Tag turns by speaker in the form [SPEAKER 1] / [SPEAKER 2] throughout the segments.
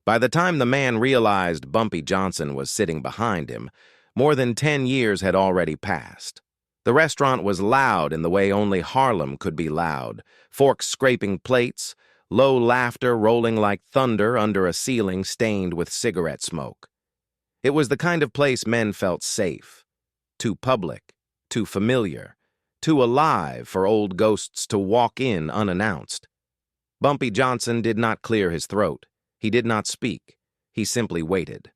[SPEAKER 1] By the time the man realized Bumpy Johnson was sitting behind him, more than 10 years had already passed. The restaurant was loud in the way only Harlem could be loud, forks scraping plates, low laughter rolling like thunder under a ceiling stained with cigarette smoke. It was the kind of place men felt safe, too public, too familiar, too alive for old ghosts to walk in unannounced. Bumpy Johnson did not clear his throat. He did not speak. He simply waited.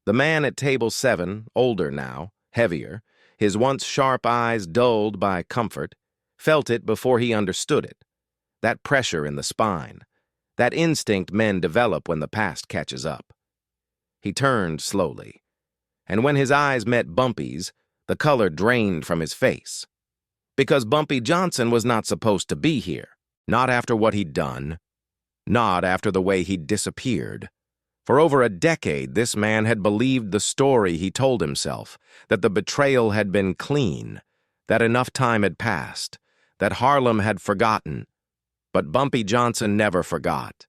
[SPEAKER 1] The man at table 7, older now, heavier, his once sharp eyes dulled by comfort, felt it before he understood it. That pressure in the spine, that instinct men develop when the past catches up. He turned slowly, and when his eyes met Bumpy's, the color drained from his face. Because Bumpy Johnson was not supposed to be here, not after what he'd done, not after the way he'd disappeared. For over a decade, this man had believed the story he told himself, that the betrayal had been clean, that enough time had passed, that Harlem had forgotten. But Bumpy Johnson never forgot.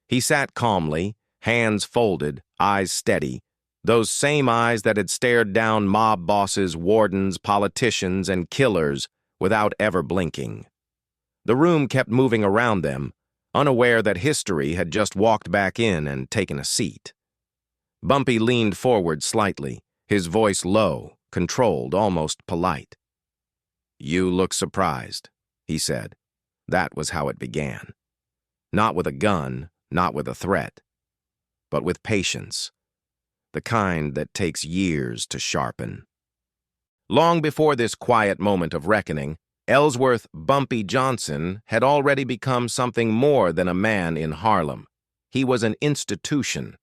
[SPEAKER 1] He sat calmly, hands folded, eyes steady, those same eyes that had stared down mob bosses, wardens, politicians, and killers without ever blinking. The room kept moving around them, unaware that history had just walked back in and taken a seat. Bumpy leaned forward slightly, his voice low, controlled, almost polite. "You look surprised," he said. That was how it began. Not with a gun, not with a threat, but with patience, the kind that takes years to sharpen. Long before this quiet moment of reckoning, Ellsworth Bumpy Johnson had already become something more than a man in Harlem. He was an institution.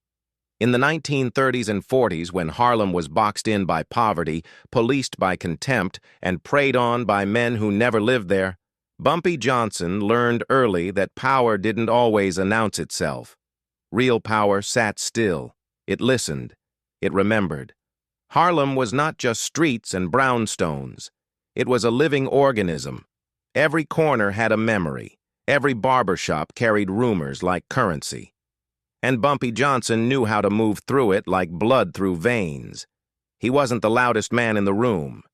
[SPEAKER 1] In the 1930s and 40s, when Harlem was boxed in by poverty, policed by contempt, and preyed on by men who never lived there, Bumpy Johnson learned early that power didn't always announce itself. Real power sat still. It listened. It remembered. Harlem was not just streets and brownstones. It was a living organism. Every corner had a memory. Every barbershop carried rumors like currency. And Bumpy Johnson knew how to move through it like blood through veins. He wasn't the loudest man in the room.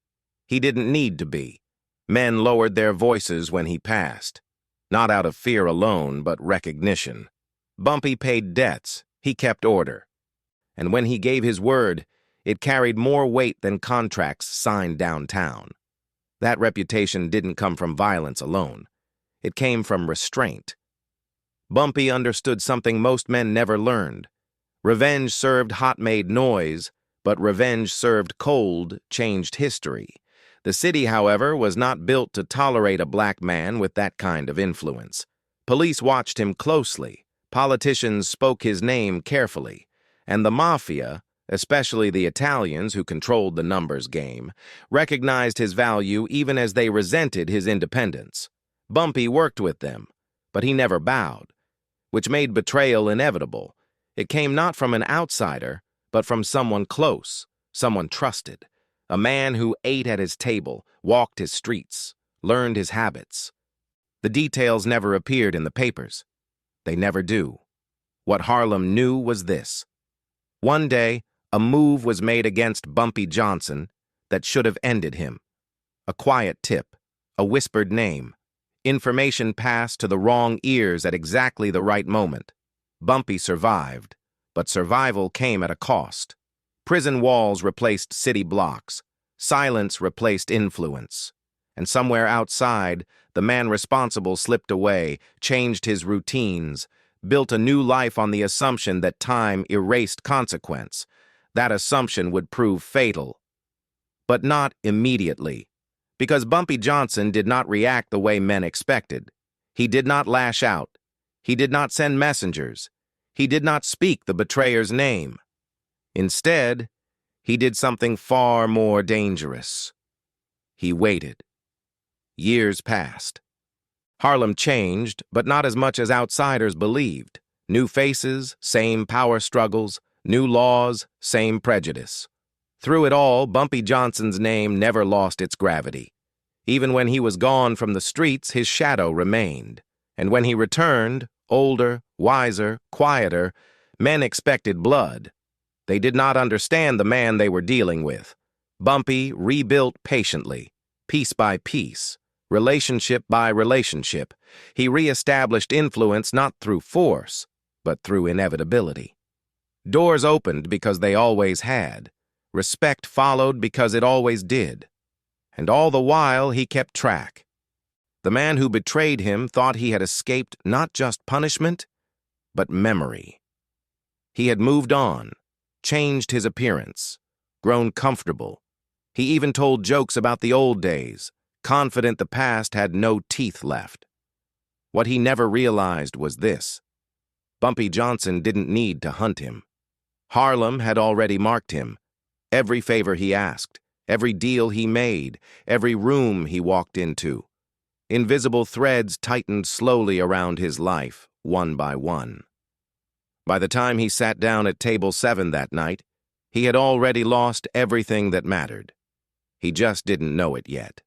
[SPEAKER 1] He didn't need to be. Men lowered their voices when he passed, not out of fear alone, but recognition. Bumpy paid debts. He kept order. And when he gave his word, it carried more weight than contracts signed downtown. That reputation didn't come from violence alone. It came from restraint. Bumpy understood something most men never learned. Revenge served hot-made noise, but revenge served cold changed history. The city, however, was not built to tolerate a black man with that kind of influence. Police watched him closely. Politicians spoke his name carefully. And the Mafia, especially the Italians who controlled the numbers game, recognized his value even as they resented his independence. Bumpy worked with them, but he never bowed, which made betrayal inevitable. It came not from an outsider, but from someone close, someone trusted. A man who ate at his table, walked his streets, learned his habits. The details never appeared in the papers. They never do. What Harlem knew was this. One day, a move was made against Bumpy Johnson that should have ended him. A quiet tip, a whispered name. Information passed to the wrong ears at exactly the right moment. Bumpy survived, but survival came at a cost. Prison walls replaced city blocks. Silence replaced influence. And somewhere outside, the man responsible slipped away, changed his routines, built a new life on the assumption that time erased consequence. That assumption would prove fatal. But not immediately, because Bumpy Johnson did not react the way men expected. He did not lash out. He did not send messengers. He did not speak the betrayer's name. Instead, he did something far more dangerous. He waited. Years passed. Harlem changed, but not as much as outsiders believed. New faces, same power struggles, new laws, same prejudice. Through it all, Bumpy Johnson's name never lost its gravity. Even when he was gone from the streets, his shadow remained. And when he returned, older, wiser, quieter, Men expected blood. They did not understand the man they were dealing with. Bumpy rebuilt patiently, piece by piece, relationship by relationship. He reestablished influence not through force, but through inevitability. Doors opened because they always had. Respect followed because it always did. And all the while he kept track. The man who betrayed him thought he had escaped not just punishment, but memory. He had moved on, changed his appearance, grown comfortable. He even told jokes about the old days, confident the past had no teeth left. What he never realized was this: Bumpy Johnson didn't need to hunt him. Harlem had already marked him. Every favor he asked, every deal he made, every room he walked into. Invisible threads tightened slowly around his life, one by one. By the time he sat down at table 7 that night, he had already lost everything that mattered. He just didn't know it yet.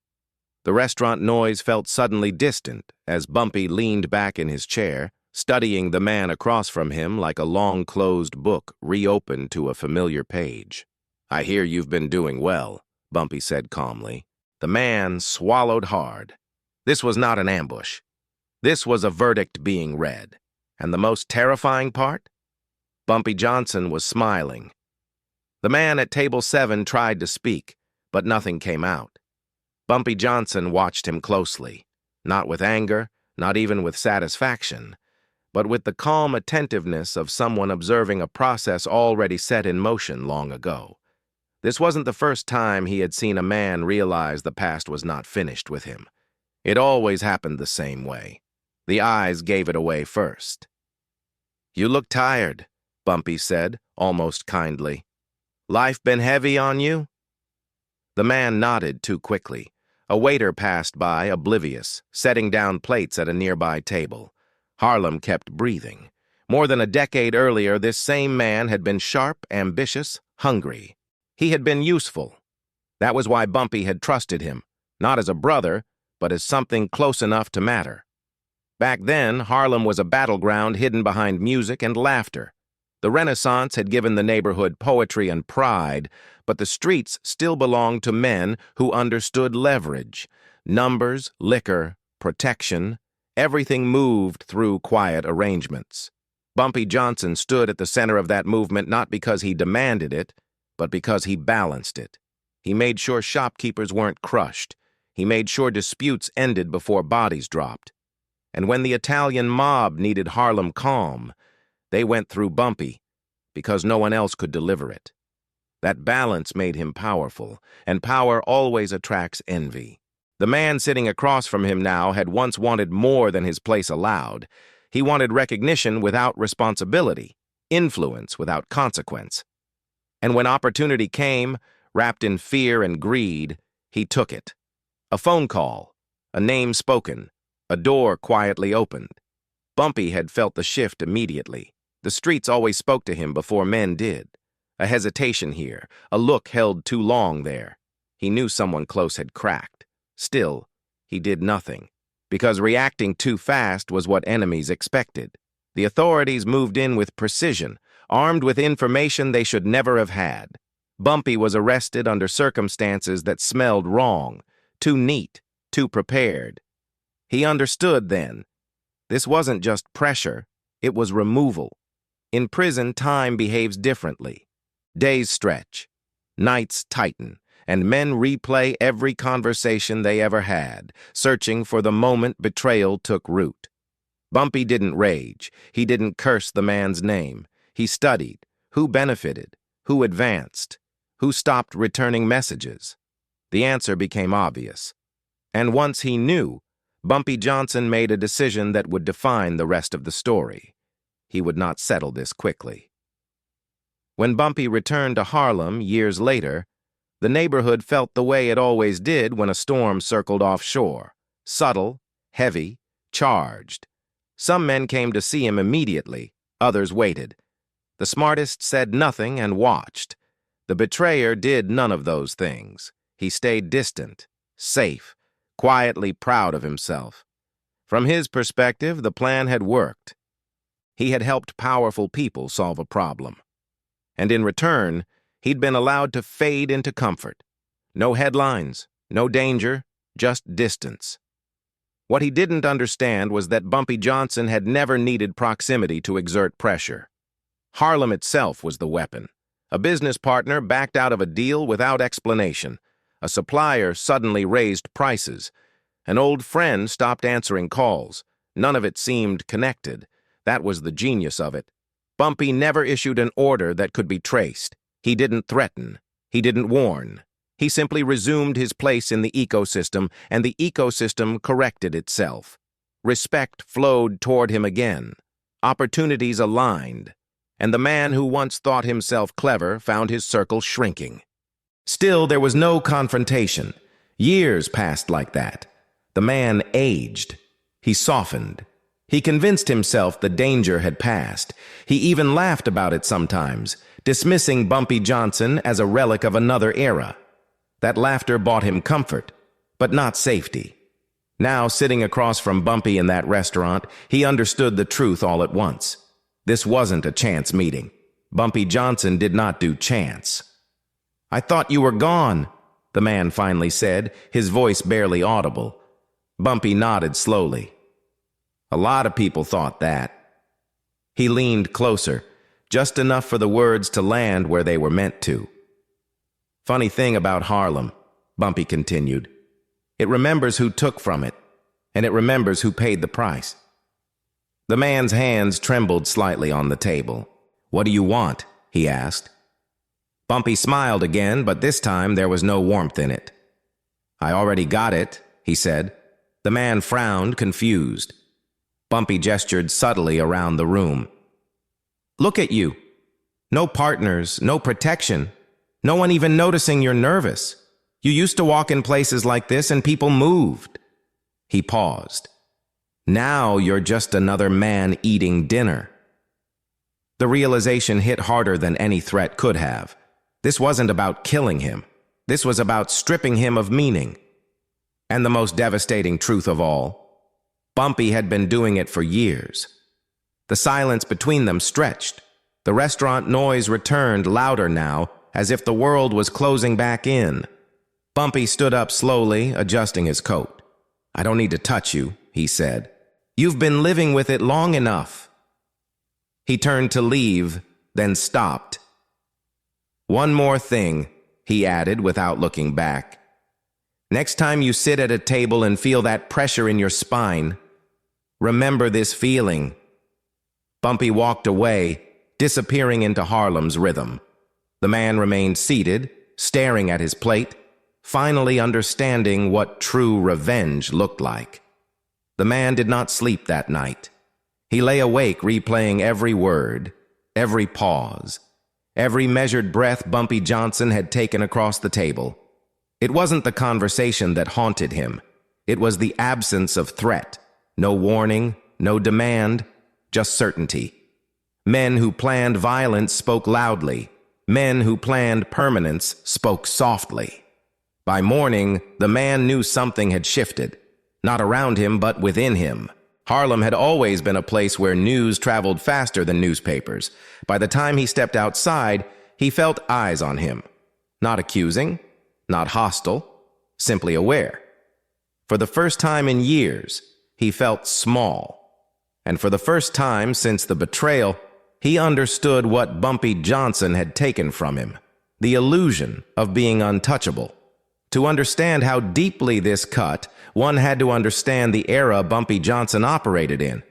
[SPEAKER 1] The restaurant noise felt suddenly distant as Bumpy leaned back in his chair, studying the man across from him like a long-closed book reopened to a familiar page. "I hear you've been doing well," Bumpy said calmly. The man swallowed hard. This was not an ambush. This was a verdict being read. And the most terrifying part? Bumpy Johnson was smiling. The man at table 7 tried to speak, but nothing came out. Bumpy Johnson watched him closely, not with anger, not even with satisfaction, but with the calm attentiveness of someone observing a process already set in motion long ago. This wasn't the first time he had seen a man realize the past was not finished with him. It always happened the same way. The eyes gave it away first. "You look tired," Bumpy said, almost kindly. "Life been heavy on you?" The man nodded too quickly. A waiter passed by, oblivious, setting down plates at a nearby table. Harlem kept breathing. More than a decade earlier, this same man had been sharp, ambitious, hungry. He had been useful. That was why Bumpy had trusted him, not as a brother, but as something close enough to matter. Back then, Harlem was a battleground hidden behind music and laughter. The Renaissance had given the neighborhood poetry and pride, but the streets still belonged to men who understood leverage. Numbers, liquor, protection, everything moved through quiet arrangements. Bumpy Johnson stood at the center of that movement not because he demanded it, but because he balanced it. He made sure shopkeepers weren't crushed. He made sure disputes ended before bodies dropped. And when the Italian mob needed Harlem calm, they went through Bumpy, because no one else could deliver it. That balance made him powerful, and power always attracts envy. The man sitting across from him now had once wanted more than his place allowed. He wanted recognition without responsibility, influence without consequence. And when opportunity came, wrapped in fear and greed, he took it. A phone call, a name spoken, a door quietly opened. Bumpy had felt the shift immediately. The streets always spoke to him before men did. A hesitation here, a look held too long there. He knew someone close had cracked. Still, he did nothing, because reacting too fast was what enemies expected. The authorities moved in with precision, armed with information they should never have had. Bumpy was arrested under circumstances that smelled wrong, too neat, too prepared. He understood then. This wasn't just pressure, it was removal. In prison, time behaves differently. Days stretch, nights tighten, and men replay every conversation they ever had, searching for the moment betrayal took root. Bumpy didn't rage. He didn't curse the man's name. He studied who benefited, who advanced, who stopped returning messages. The answer became obvious. And once he knew, Bumpy Johnson made a decision that would define the rest of the story. He would not settle this quickly. When Bumpy returned to Harlem years later, the neighborhood felt the way it always did when a storm circled offshore. Subtle, heavy, charged. Some men came to see him immediately, others waited. The smartest said nothing and watched. The betrayer did none of those things. He stayed distant, safe, quietly proud of himself. From his perspective, the plan had worked. He had helped powerful people solve a problem. And in return, he'd been allowed to fade into comfort. No headlines, no danger, just distance. What he didn't understand was that Bumpy Johnson had never needed proximity to exert pressure. Harlem itself was the weapon. A business partner backed out of a deal without explanation. A supplier suddenly raised prices. An old friend stopped answering calls. None of it seemed connected. That was the genius of it. Bumpy never issued an order that could be traced. He didn't threaten. He didn't warn. He simply resumed his place in the ecosystem, and the ecosystem corrected itself. Respect flowed toward him again. Opportunities aligned. And the man who once thought himself clever found his circle shrinking. Still, there was no confrontation. Years passed like that. The man aged. He softened. He convinced himself the danger had passed. He even laughed about it sometimes, dismissing Bumpy Johnson as a relic of another era. That laughter bought him comfort, but not safety. Now, sitting across from Bumpy in that restaurant, he understood the truth all at once. This wasn't a chance meeting. Bumpy Johnson did not do chance. "I thought you were gone," the man finally said, his voice barely audible. Bumpy nodded slowly. "A lot of people thought that." He leaned closer, just enough for the words to land where they were meant to. "Funny thing about Harlem," Bumpy continued. "It remembers who took from it, and it remembers who paid the price." The man's hands trembled slightly on the table. "What do you want?" he asked. Bumpy smiled again, but this time there was no warmth in it. "I already got it," he said. The man frowned, confused. Bumpy gestured subtly around the room. "Look at you. No partners, no protection. No one even noticing you're nervous. You used to walk in places like this and people moved." He paused. "Now you're just another man eating dinner." The realization hit harder than any threat could have. This wasn't about killing him. This was about stripping him of meaning. And the most devastating truth of all, Bumpy had been doing it for years. The silence between them stretched. The restaurant noise returned louder now, as if the world was closing back in. Bumpy stood up slowly, adjusting his coat. "I don't need to touch you," he said. "You've been living with it long enough." He turned to leave, then stopped. "One more thing," he added without looking back. "Next time you sit at a table and feel that pressure in your spine, remember this feeling." Bumpy walked away, disappearing into Harlem's rhythm. The man remained seated, staring at his plate, finally understanding what true revenge looked like. The man did not sleep that night. He lay awake replaying every word, every pause, every measured breath Bumpy Johnson had taken across the table. It wasn't the conversation that haunted him. It was the absence of threat. No warning, no demand, just certainty. Men who planned violence spoke loudly. Men who planned permanence spoke softly. By morning, the man knew something had shifted. Not around him, but within him. Harlem had always been a place where news traveled faster than newspapers. By the time he stepped outside, he felt eyes on him. Not accusing, not hostile, simply aware. For the first time in years, he felt small. And for the first time since the betrayal, he understood what Bumpy Johnson had taken from him. The illusion of being untouchable. To understand how deeply this cut, one had to understand the era Bumpy Johnson operated in.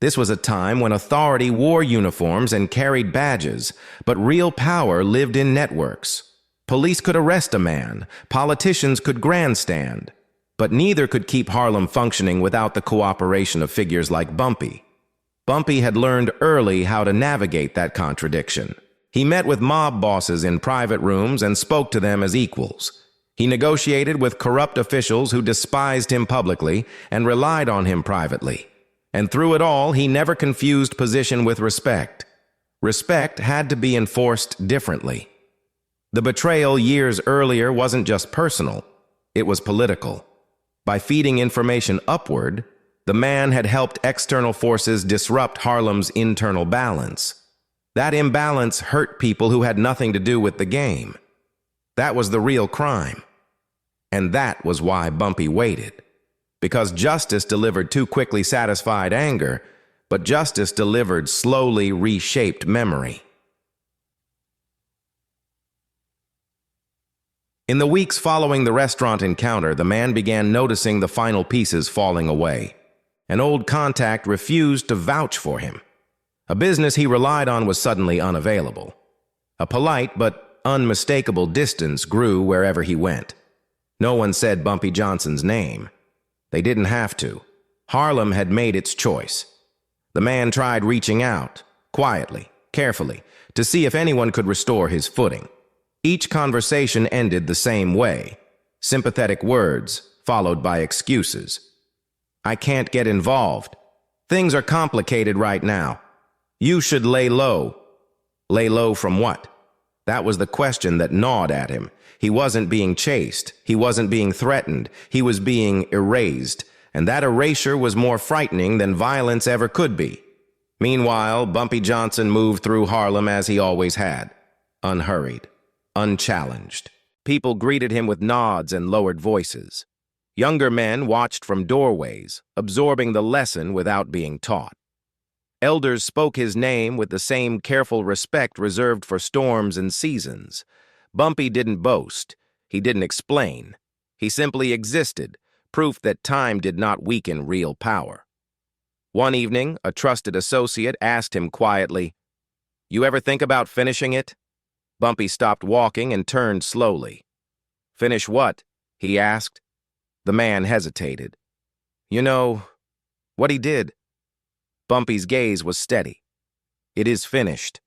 [SPEAKER 1] This was a time when authority wore uniforms and carried badges, but real power lived in networks. Police could arrest a man, politicians could grandstand, but neither could keep Harlem functioning without the cooperation of figures like Bumpy. Bumpy had learned early how to navigate that contradiction. He met with mob bosses in private rooms and spoke to them as equals. He negotiated with corrupt officials who despised him publicly and relied on him privately. And through it all, he never confused position with respect. Respect had to be enforced differently. The betrayal years earlier wasn't just personal, it was political. By feeding information upward, The man had helped external forces disrupt Harlem's internal balance. That imbalance hurt people who had nothing to do with the game. That was the real crime. And that was why Bumpy waited. Because justice delivered too quickly satisfied anger, but justice delivered slowly reshaped memory. In the weeks following the restaurant encounter, the man began noticing the final pieces falling away. An old contact refused to vouch for him. A business he relied on was suddenly unavailable. A polite but unmistakable distance grew wherever he went. No one said Bumpy Johnson's name. They didn't have to. Harlem had made its choice. The man tried reaching out, quietly, carefully, to see if anyone could restore his footing. Each conversation ended the same way. Sympathetic words, followed by excuses. I can't get involved. Things are complicated right now. You should lay low. Lay low from what? That was the question that gnawed at him. He wasn't being chased. He wasn't being threatened. He was being erased. And that erasure was more frightening than violence ever could be. Meanwhile, Bumpy Johnson moved through Harlem as he always had. Unhurried. Unchallenged. People greeted him with nods and lowered voices. Younger men watched from doorways, absorbing the lesson without being taught. Elders spoke his name with the same careful respect reserved for storms and seasons. Bumpy didn't boast. He didn't explain. He simply existed, proof that time did not weaken real power. One evening, a trusted associate asked him quietly, "You ever think about finishing it?" Bumpy stopped walking and turned slowly. "Finish what?" he asked. The man hesitated. "You know, what he did." Bumpy's gaze was steady. "It is finished."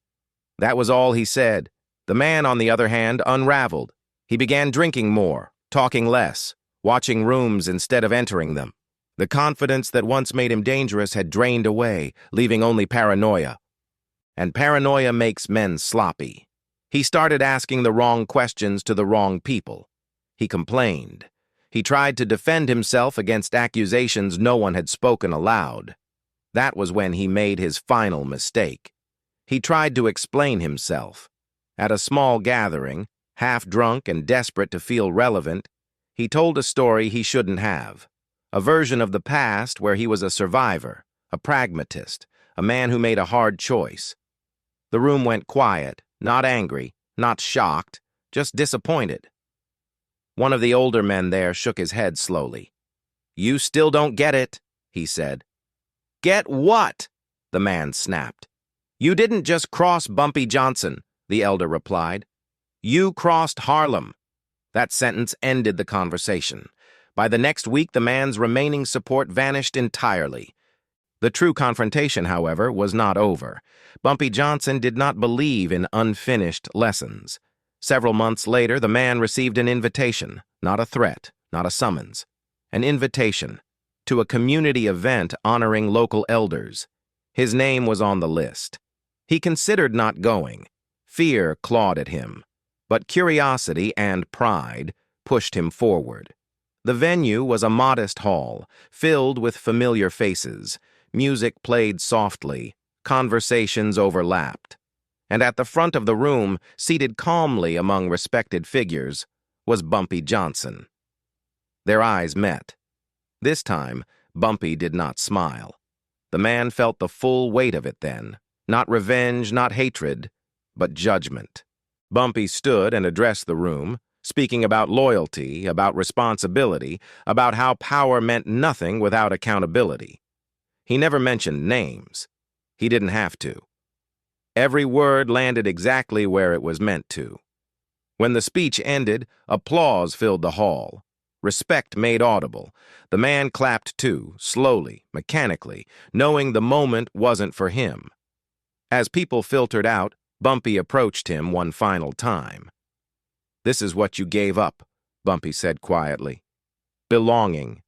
[SPEAKER 1] That was all he said. The man, on the other hand, unraveled. He began drinking more, talking less, watching rooms instead of entering them. The confidence that once made him dangerous had drained away, leaving only paranoia. And paranoia makes men sloppy. He started asking the wrong questions to the wrong people. He complained. He tried to defend himself against accusations no one had spoken aloud. That was when he made his final mistake. He tried to explain himself. At a small gathering, half drunk and desperate to feel relevant, he told a story he shouldn't have. A version of the past where he was a survivor, a pragmatist, a man who made a hard choice. The room went quiet, not angry, not shocked, just disappointed. One of the older men there shook his head slowly. "You still don't get it," he said. "Get what?" the man snapped. "You didn't just cross Bumpy Johnson," the elder replied. "You crossed Harlem." That sentence ended the conversation. By the next week, the man's remaining support vanished entirely. The true confrontation, however, was not over. Bumpy Johnson did not believe in unfinished lessons. Several months later, the man received an invitation, not a threat, not a summons. An invitation to a community event honoring local elders. His name was on the list. He considered not going. Fear clawed at him, but curiosity and pride pushed him forward. The venue was a modest hall, filled with familiar faces. Music played softly, conversations overlapped. And at the front of the room, seated calmly among respected figures, was Bumpy Johnson. Their eyes met. This time, Bumpy did not smile. The man felt the full weight of it then. Not revenge, not hatred, but judgment. Bumpy stood and addressed the room, speaking about loyalty, about responsibility, about how power meant nothing without accountability. He never mentioned names. He didn't have to. Every word landed exactly where it was meant to. When the speech ended, applause filled the hall. Respect made audible. The man clapped too, slowly, mechanically, knowing the moment wasn't for him. As people filtered out, Bumpy approached him one final time. "This is what you gave up," Bumpy said quietly. "Belonging."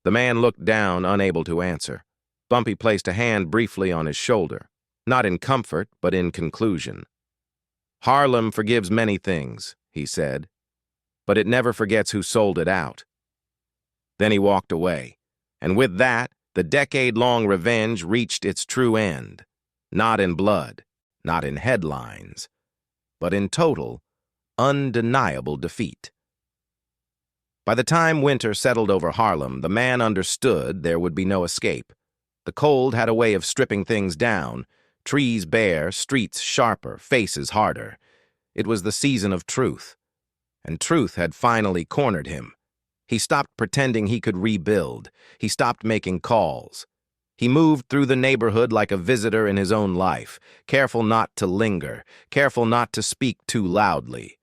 [SPEAKER 1] The man looked down, unable to answer. Bumpy placed a hand briefly on his shoulder, not in comfort, but in conclusion. "Harlem forgives many things," he said, "but it never forgets who sold it out." Then he walked away, and with that, The decade-long revenge reached its true end, not in blood, not in headlines, but in total, undeniable defeat. By the time winter settled over Harlem, the man understood there would be no escape. The cold had a way of stripping things down, trees bare, streets sharper, faces harder. It was the season of truth, and truth had finally cornered him. He stopped pretending he could rebuild. He stopped making calls. He moved through the neighborhood like a visitor in his own life, careful not to linger, careful not to speak too loudly.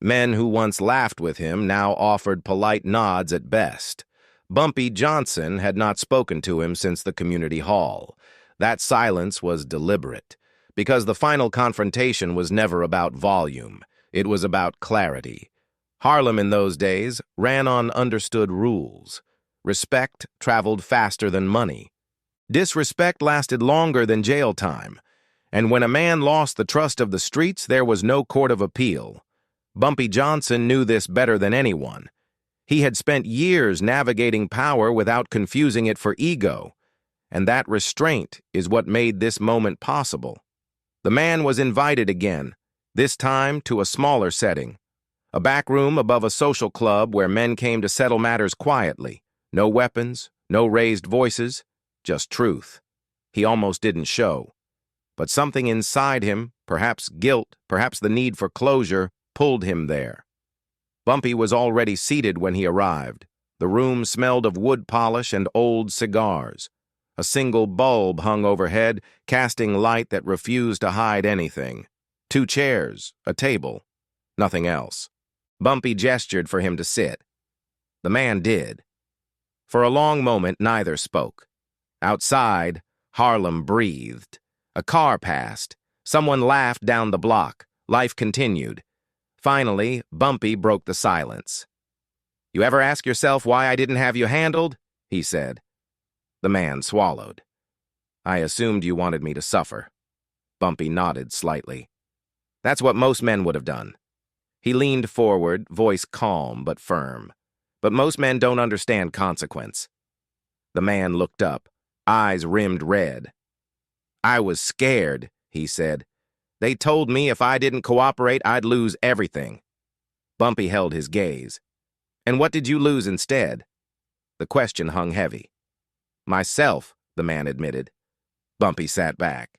[SPEAKER 1] Men who once laughed with him now offered polite nods at best. Bumpy Johnson had not spoken to him since the community hall. That silence was deliberate, because the final confrontation was never about volume. It was about clarity. Harlem in those days ran on understood rules. Respect traveled faster than money. Disrespect lasted longer than jail time. And when a man lost the trust of the streets, there was no court of appeal. Bumpy Johnson knew this better than anyone. He had spent years navigating power without confusing it for ego, and that restraint is what made this moment possible. The man was invited again, this time to a smaller setting. A back room above a social club where men came to settle matters quietly. No weapons, no raised voices, just truth. He almost didn't show. But something inside him, perhaps guilt, perhaps the need for closure, pulled him there. Bumpy was already seated when he arrived. The room smelled of wood polish and old cigars. A single bulb hung overhead, casting light that refused to hide anything. 2 chairs, a table, nothing else. Bumpy gestured for him to sit. The man did. For a long moment, neither spoke. Outside, Harlem breathed. A car passed. Someone laughed down the block. Life continued. Finally, Bumpy broke the silence. "You ever ask yourself why I didn't have you handled?" he said. The man swallowed. "I assumed you wanted me to suffer." Bumpy nodded slightly. "That's what most men would have done." He leaned forward, voice calm but firm. "But most men don't understand consequence." The man looked up, eyes rimmed red. "I was scared," he said. "They told me if I didn't cooperate, I'd lose everything." Bumpy held his gaze. "And what did you lose instead?" The question hung heavy. "Myself," the man admitted. Bumpy sat back.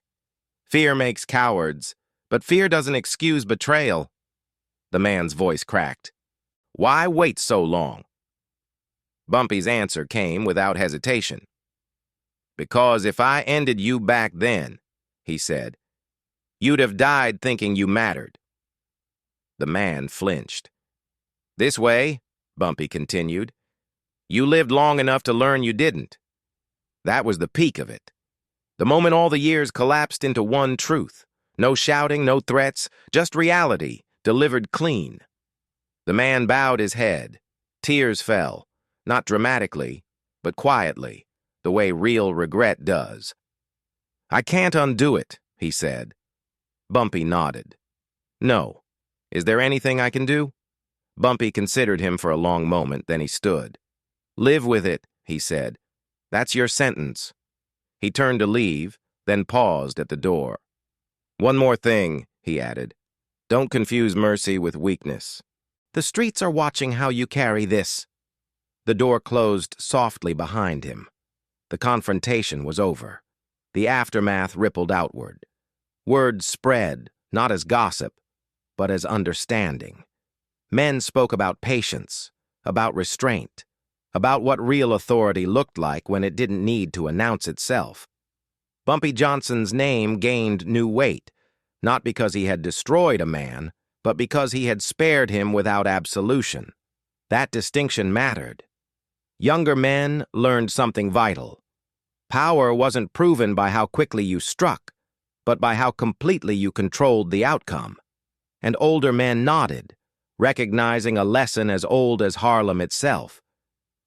[SPEAKER 1] "Fear makes cowards, but fear doesn't excuse betrayal." The man's voice cracked. "Why wait so long?" Bumpy's answer came without hesitation. "Because if I ended you back then," he said, "you'd have died thinking you mattered." The man flinched. "This way," Bumpy continued, "you lived long enough to learn you didn't." That was the peak of it. The moment all the years collapsed into one truth. No shouting, no threats, just reality, delivered clean. The man bowed his head. Tears fell, not dramatically, but quietly, the way real regret does. "I can't undo it," he said. Bumpy nodded. "No. Is there anything I can do?" Bumpy considered him for a long moment, then he stood. "Live with it," he said. "That's your sentence." He turned to leave, then paused at the door. "One more thing," he added. "Don't confuse mercy with weakness. The streets are watching how you carry this." The door closed softly behind him. The confrontation was over. The aftermath rippled outward. Words spread, not as gossip, but as understanding. Men spoke about patience, about restraint, about what real authority looked like when it didn't need to announce itself. Bumpy Johnson's name gained new weight, not because he had destroyed a man, but because he had spared him without absolution. That distinction mattered. Younger men learned something vital. Power wasn't proven by how quickly you struck, but by how completely you controlled the outcome. And older men nodded, recognizing a lesson as old as Harlem itself.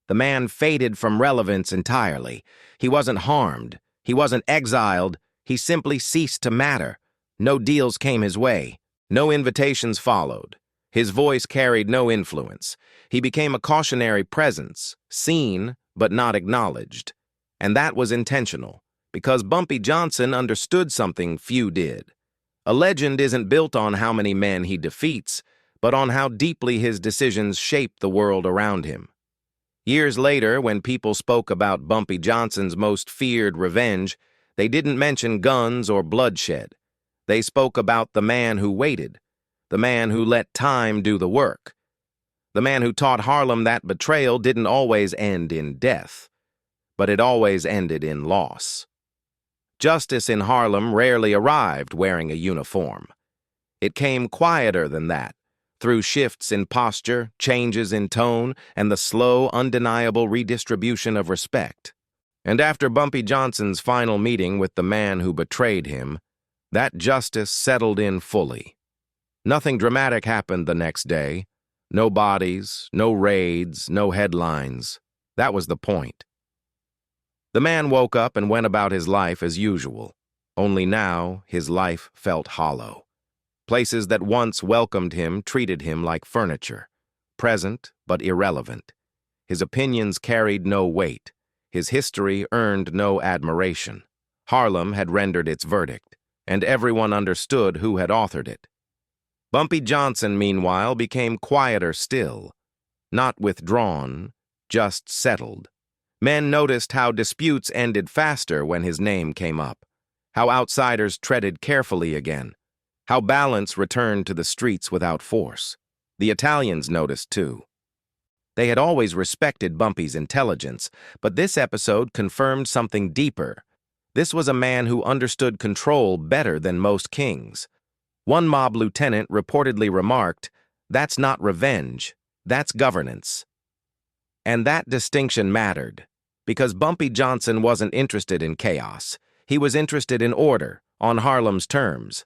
[SPEAKER 1] The man faded from relevance entirely. He wasn't harmed. He wasn't exiled. He simply ceased to matter. No deals came his way. No invitations followed. His voice carried no influence. He became a cautionary presence, seen but not acknowledged. And that was intentional, because Bumpy Johnson understood something few did. A legend isn't built on how many men he defeats, but on how deeply his decisions shape the world around him. Years later, when people spoke about Bumpy Johnson's most feared revenge, they didn't mention guns or bloodshed. They spoke about the man who waited, the man who let time do the work, the man who taught Harlem that betrayal didn't always end in death, but it always ended in loss. Justice in Harlem rarely arrived wearing a uniform. It came quieter than that, through shifts in posture, changes in tone, and the slow, undeniable redistribution of respect. And after Bumpy Johnson's final meeting with the man who betrayed him, that justice settled in fully. Nothing dramatic happened the next day. No bodies, no raids, no headlines. That was the point. The man woke up and went about his life as usual, only now his life felt hollow. Places that once welcomed him treated him like furniture, present but irrelevant. His opinions carried no weight. His history earned no admiration. Harlem had rendered its verdict, and everyone understood who had authored it. Bumpy Johnson, meanwhile, became quieter still, not withdrawn, just settled. Men noticed how disputes ended faster when his name came up, how outsiders treaded carefully again, how balance returned to the streets without force. The Italians noticed too. They had always respected Bumpy's intelligence, but this episode confirmed something deeper. This was a man who understood control better than most kings. One mob lieutenant reportedly remarked, "That's not revenge, that's governance." And that distinction mattered, because Bumpy Johnson wasn't interested in chaos. He was interested in order, on Harlem's terms.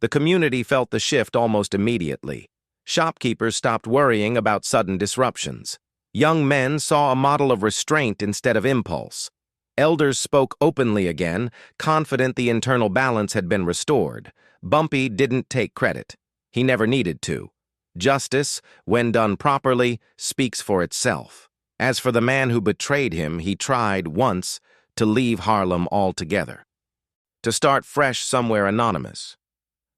[SPEAKER 1] The community felt the shift almost immediately. Shopkeepers stopped worrying about sudden disruptions. Young men saw a model of restraint instead of impulse. Elders spoke openly again, confident the internal balance had been restored. Bumpy didn't take credit. He never needed to. Justice, when done properly, speaks for itself. As for the man who betrayed him, he tried, once, to leave Harlem altogether. To start fresh somewhere anonymous.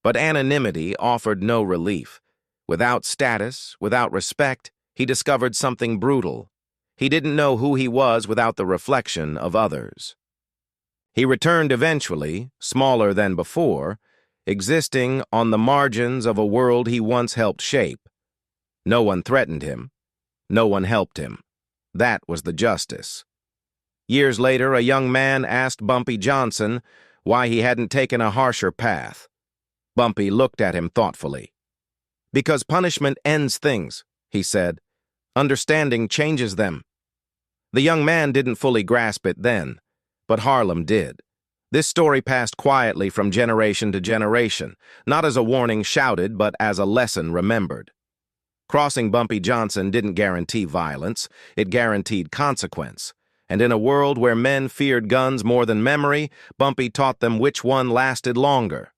[SPEAKER 1] But anonymity offered no relief. Without status, without respect, he discovered something brutal. He didn't know who he was without the reflection of others. He returned eventually, smaller than before, existing on the margins of a world he once helped shape. No one threatened him. No one helped him. That was the justice. Years later, a young man asked Bumpy Johnson why he hadn't taken a harsher path. Bumpy looked at him thoughtfully. "Because punishment ends things," he said. "Understanding changes them." The young man didn't fully grasp it then, but Harlem did. This story passed quietly from generation to generation, not as a warning shouted, but as a lesson remembered. Crossing Bumpy Johnson didn't guarantee violence, it guaranteed consequence. And in a world where men feared guns more than memory, Bumpy taught them which one lasted longer.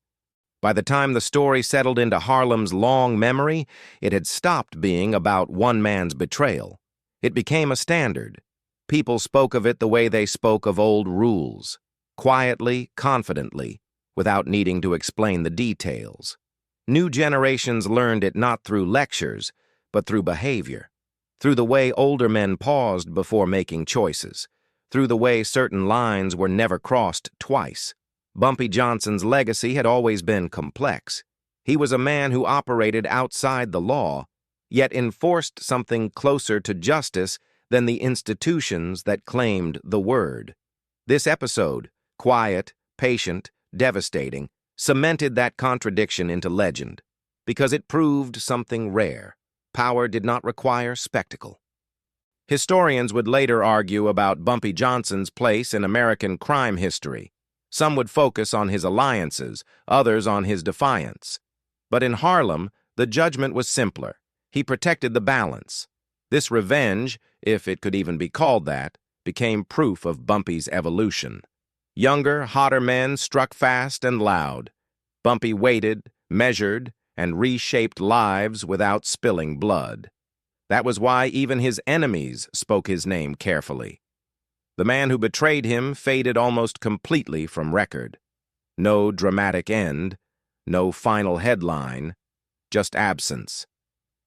[SPEAKER 1] By the time the story settled into Harlem's long memory, it had stopped being about one man's betrayal. It became a standard. People spoke of it the way they spoke of old rules, quietly, confidently, without needing to explain the details. New generations learned it not through lectures, but through behavior, through the way older men paused before making choices, through the way certain lines were never crossed twice. Bumpy Johnson's legacy had always been complex. He was a man who operated outside the law, yet enforced something closer to justice than the institutions that claimed the word. This episode, quiet, patient, devastating, cemented that contradiction into legend, because it proved something rare. Power did not require spectacle. Historians would later argue about Bumpy Johnson's place in American crime history. Some would focus on his alliances, others on his defiance. But in Harlem, the judgment was simpler. He protected the balance. This revenge, if it could even be called that, became proof of Bumpy's evolution. Younger, hotter men struck fast and loud. Bumpy waited, measured, and reshaped lives without spilling blood. That was why even his enemies spoke his name carefully. The man who betrayed him faded almost completely from record. No dramatic end, no final headline, just absence.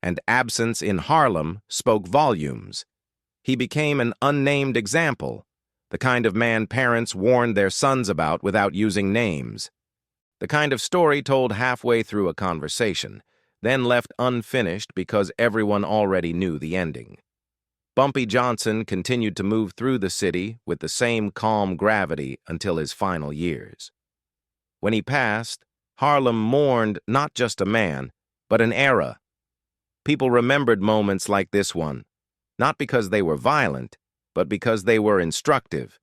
[SPEAKER 1] And absence in Harlem spoke volumes. He became an unnamed example, the kind of man parents warned their sons about without using names. The kind of story told halfway through a conversation, then left unfinished because everyone already knew the ending. Bumpy Johnson continued to move through the city with the same calm gravity until his final years. When he passed, Harlem mourned not just a man, but an era. People remembered moments like this one, not because they were violent, but because they were instructive.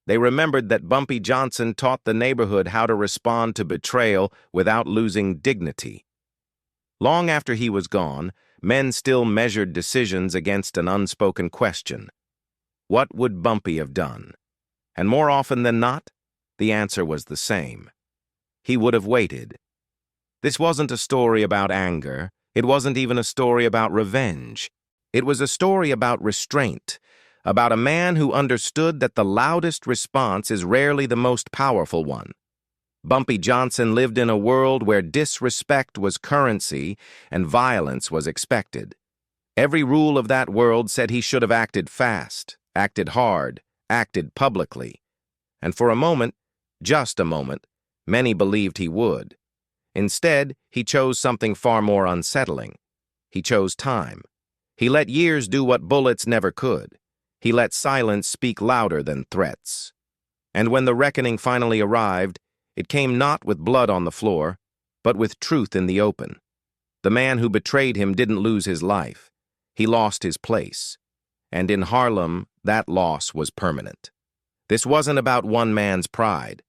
[SPEAKER 1] They remembered that Bumpy Johnson taught the neighborhood how to respond to betrayal without losing dignity. Long after he was gone, men still measured decisions against an unspoken question. What would Bumpy have done? And more often than not, the answer was the same. He would have waited. This wasn't a story about anger. It wasn't even a story about revenge. It was a story about restraint, about a man who understood that the loudest response is rarely the most powerful one. Bumpy Johnson lived in a world where disrespect was currency and violence was expected. Every rule of that world said he should have acted fast, acted hard, acted publicly. And for a moment, just a moment, many believed he would. Instead, he chose something far more unsettling. He chose time. He let years do what bullets never could. He let silence speak louder than threats. And when the reckoning finally arrived, it came not with blood on the floor, but with truth in the open. The man who betrayed him didn't lose his life. He lost his place. And in Harlem, that loss was permanent. This wasn't about one man's pride.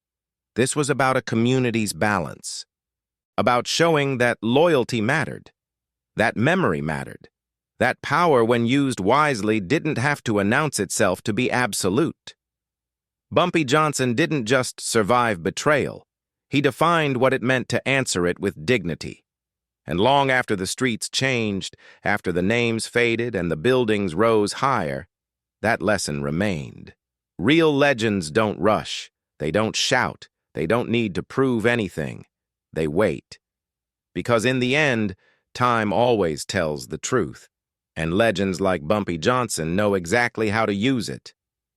[SPEAKER 1] This was about a community's balance. About showing that loyalty mattered, that memory mattered, that power, when used wisely, didn't have to announce itself to be absolute. Bumpy Johnson didn't just survive betrayal. He defined what it meant to answer it with dignity. And long after the streets changed, after the names faded and the buildings rose higher, that lesson remained. Real legends don't rush. They don't shout. They don't need to prove anything. They wait. Because in the end, time always tells the truth. And legends like Bumpy Johnson know exactly how to use it.